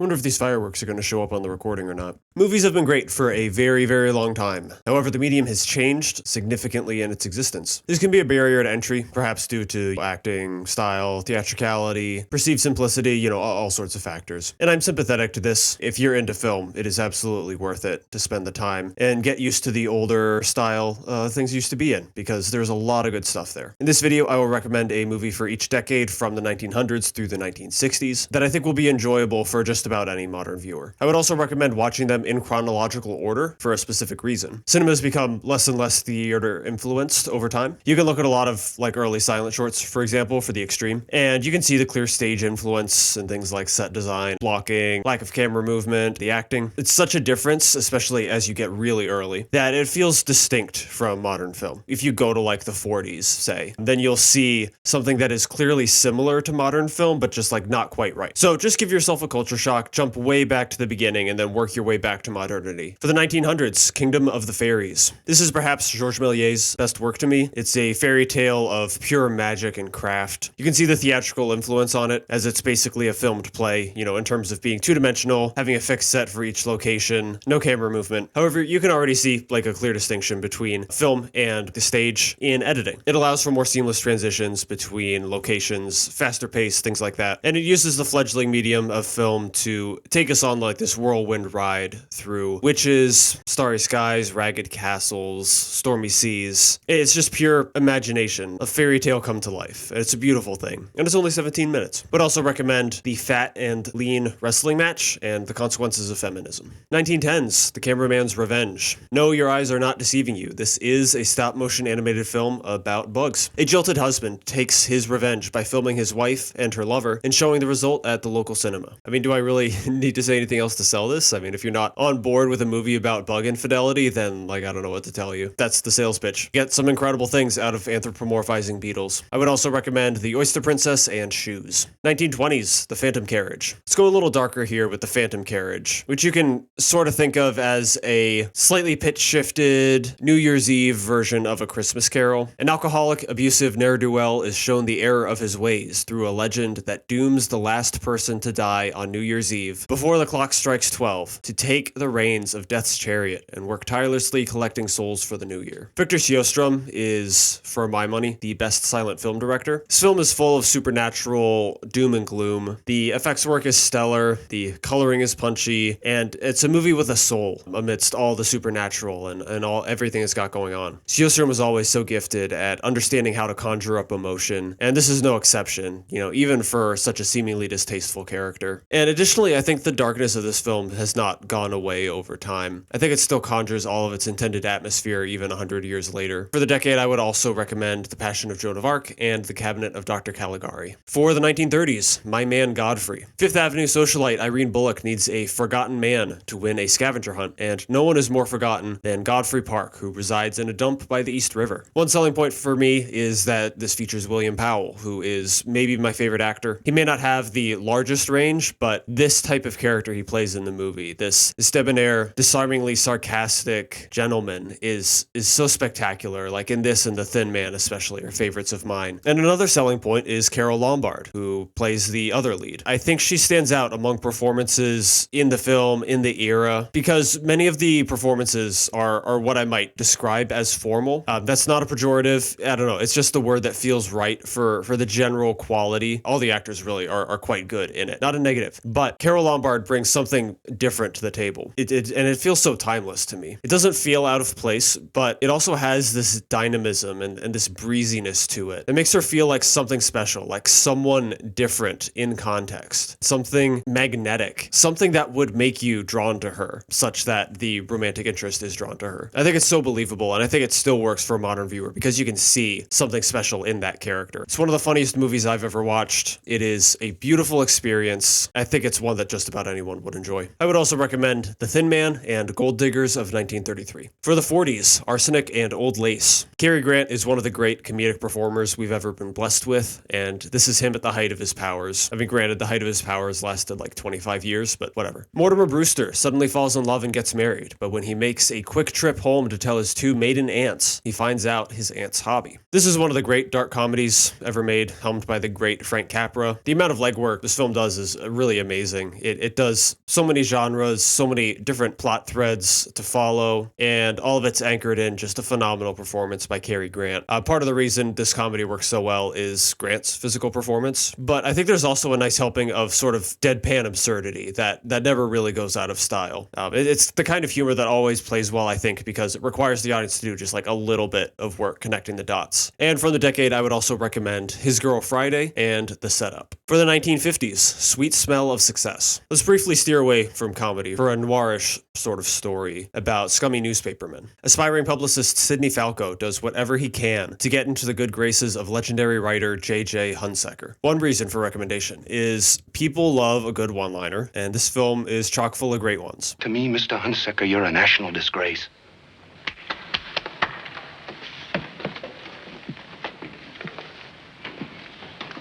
Wonder if these fireworks are going to show up on the recording or not. Movies have been great for a very, very long time. However, the medium has changed significantly in its existence. This can be a barrier to entry, perhaps due to acting, style, theatricality, perceived simplicity, all sorts of factors. And I'm sympathetic to this. If you're into film, it is absolutely worth it to spend the time and get used to the older style things used to be in, because there's a lot of good stuff there. In this video, I will recommend a movie for each decade from the 1900s through the 1960s that I think will be enjoyable for just about any modern viewer. I would also recommend watching them in chronological order for a specific reason. Cinema has become less and less theater influenced over time. You can look at a lot of early silent shorts, for example, for the extreme, and you can see the clear stage influence in things like set design, blocking, lack of camera movement, the acting. It's such a difference, especially as you get really early, that it feels distinct from modern film. If you go to the 40s, say, then you'll see something that is clearly similar to modern film, but just not quite right. So just give yourself a culture shock, jump way back to the beginning, and then work your way back to modernity. For the 1900s, Kingdom of the Fairies. This is perhaps Georges Méliès's best work to me. It's a fairy tale of pure magic and craft. You can see the theatrical influence on it, as it's basically a filmed play, in terms of being two-dimensional, having a fixed set for each location, no camera movement. However, you can already see a clear distinction between film and the stage in editing. It allows for more seamless transitions between locations, faster pace, things like that. And it uses the fledgling medium of film to take us on this whirlwind ride through witches, starry skies, ragged castles, stormy seas. It's just pure imagination, a fairy tale come to life. It's a beautiful thing. And it's only 17 minutes. Would also recommend The Fat and Lean Wrestling Match and The Consequences of Feminism. 1910s, The Cameraman's Revenge. No, your eyes are not deceiving you. This is a stop-motion animated film about bugs. A jilted husband takes his revenge by filming his wife and her lover and showing the result at the local cinema. Do I really need to say anything else to sell this? If you're not on board with a movie about bug infidelity, then I don't know what to tell you. That's the sales pitch. Get some incredible things out of anthropomorphizing beetles. I would also recommend The Oyster Princess and Shoes. 1920s, The Phantom Carriage. Let's go a little darker here with The Phantom Carriage, which you can sort of think of as a slightly pitch-shifted New Year's Eve version of A Christmas Carol. An alcoholic, abusive ne'er-do-well is shown the error of his ways through a legend that dooms the last person to die on New Year's Eve, before the clock strikes 12, to take the reins of Death's chariot and work tirelessly collecting souls for the new year. Victor Sjöström is, for my money, the best silent film director. This film is full of supernatural doom and gloom. The effects work is stellar, the coloring is punchy, and it's a movie with a soul amidst all the supernatural and everything it's got going on. Sjöström was always so gifted at understanding how to conjure up emotion, and this is no exception, even for such a seemingly distasteful character. And additionally, I think the darkness of this film has not gone away over time. I think it still conjures all of its intended atmosphere even 100 years later. For the decade, I would also recommend The Passion of Joan of Arc and The Cabinet of Dr. Caligari. For the 1930s, My Man Godfrey. Fifth Avenue socialite Irene Bullock needs a forgotten man to win a scavenger hunt, and no one is more forgotten than Godfrey Park, who resides in a dump by the East River. One selling point for me is that this features William Powell, who is maybe my favorite actor. He may not have the largest range, but this type of character he plays in the movie, this debonair, disarmingly sarcastic gentleman is so spectacular. In this and The Thin Man especially are favorites of mine. And another selling point is Carole Lombard, who plays the other lead. I think she stands out among performances in the film, in the era, because many of the performances are what I might describe as formal. That's not a pejorative. I don't know. It's just the word that feels right for the general quality. All the actors really are quite good in it. Not a negative. But Carole Lombard brings something different to the table. And it feels so timeless to me. It doesn't feel out of place, but it also has this dynamism and this breeziness to it. It makes her feel like something special, like someone different in context, something magnetic, something that would make you drawn to her, such that the romantic interest is drawn to her. I think it's so believable, and I think it still works for a modern viewer because you can see something special in that character. It's one of the funniest movies I've ever watched. It is a beautiful experience. I think it's one that just about anyone would enjoy. I would also recommend The Thin Man and Gold Diggers of 1933. For the 40s, Arsenic and Old Lace. Cary Grant is one of the great comedic performers we've ever been blessed with, and this is him at the height of his powers. Granted, the height of his powers lasted 25 years, but whatever. Mortimer Brewster suddenly falls in love and gets married, but when he makes a quick trip home to tell his two maiden aunts, he finds out his aunt's hobby. This is one of the great dark comedies ever made, helmed by the great Frank Capra. The amount of legwork this film does is really amazing. amazing. It does so many genres, so many different plot threads to follow, and all of it's anchored in just a phenomenal performance by Cary Grant. Part of the reason this comedy works so well is Grant's physical performance, but I think there's also a nice helping of sort of deadpan absurdity that never really goes out of style. It's the kind of humor that always plays well, I think, because it requires the audience to do just like a little bit of work connecting the dots. And from the decade, I would also recommend His Girl Friday and The Setup. For the 1950s, Sweet Smell of Success. Let's briefly steer away from comedy for a noirish sort of story about scummy newspapermen. Aspiring publicist Sidney Falco does whatever he can to get into the good graces of legendary writer J.J. Hunsaker. One reason for recommendation is people love a good one-liner, and this film is chock full of great ones. To me, Mr. Hunsaker, you're a national disgrace.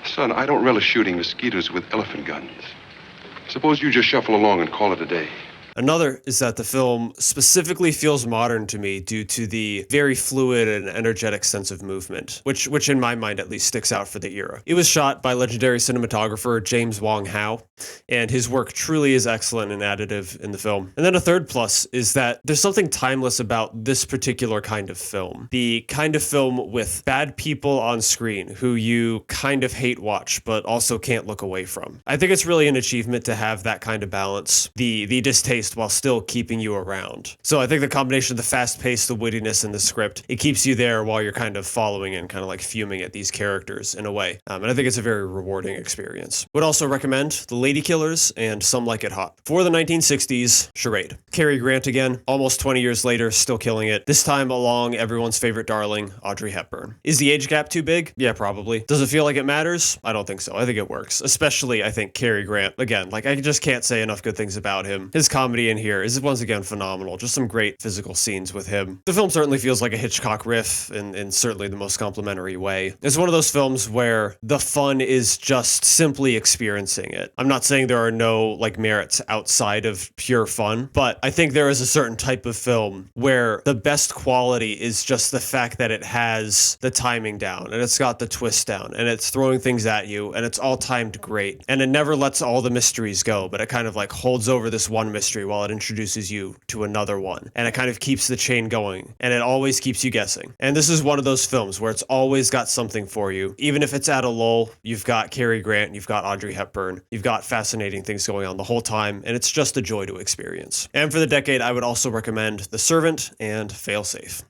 Son, I don't relish shooting mosquitoes with elephant guns. Suppose you just shuffle along and call it a day. Another is that the film specifically feels modern to me due to the very fluid and energetic sense of movement, which in my mind at least sticks out for the era. It was shot by legendary cinematographer James Wong Howe, and his work truly is excellent and additive in the film. And then a third plus is that there's something timeless about this particular kind of film. The kind of film with bad people on screen who you kind of hate watch, but also can't look away from. I think it's really an achievement to have that kind of balance. The distaste while still keeping you around. So I think the combination of the fast pace, the wittiness in the script, it keeps you there while you're kind of following and kind of like fuming at these characters in a way. And I think it's a very rewarding experience. Would also recommend The Lady Killers and Some Like It Hot. For the 1960s, Charade. Cary Grant again, almost 20 years later, still killing it. This time along everyone's favorite darling, Audrey Hepburn. Is the age gap too big? Yeah, probably. Does it feel like it matters? I don't think so. I think it works. Especially, I think, Cary Grant. Again, like I just can't say enough good things about him. His comedy in here is once again phenomenal. Just some great physical scenes with him. The film certainly feels like a Hitchcock riff in certainly the most complimentary way. It's one of those films where the fun is just simply experiencing it. I'm not saying there are no like merits outside of pure fun, but I think there is a certain type of film where the best quality is just the fact that it has the timing down and it's got the twist down and it's throwing things at you and it's all timed great and it never lets all the mysteries go, but it kind of like holds over this one mystery while it introduces you to another one. And it kind of keeps the chain going and it always keeps you guessing. And this is one of those films where it's always got something for you. Even if it's at a lull, you've got Cary Grant, you've got Audrey Hepburn, you've got fascinating things going on the whole time, and it's just a joy to experience. And for the decade, I would also recommend The Servant and Failsafe.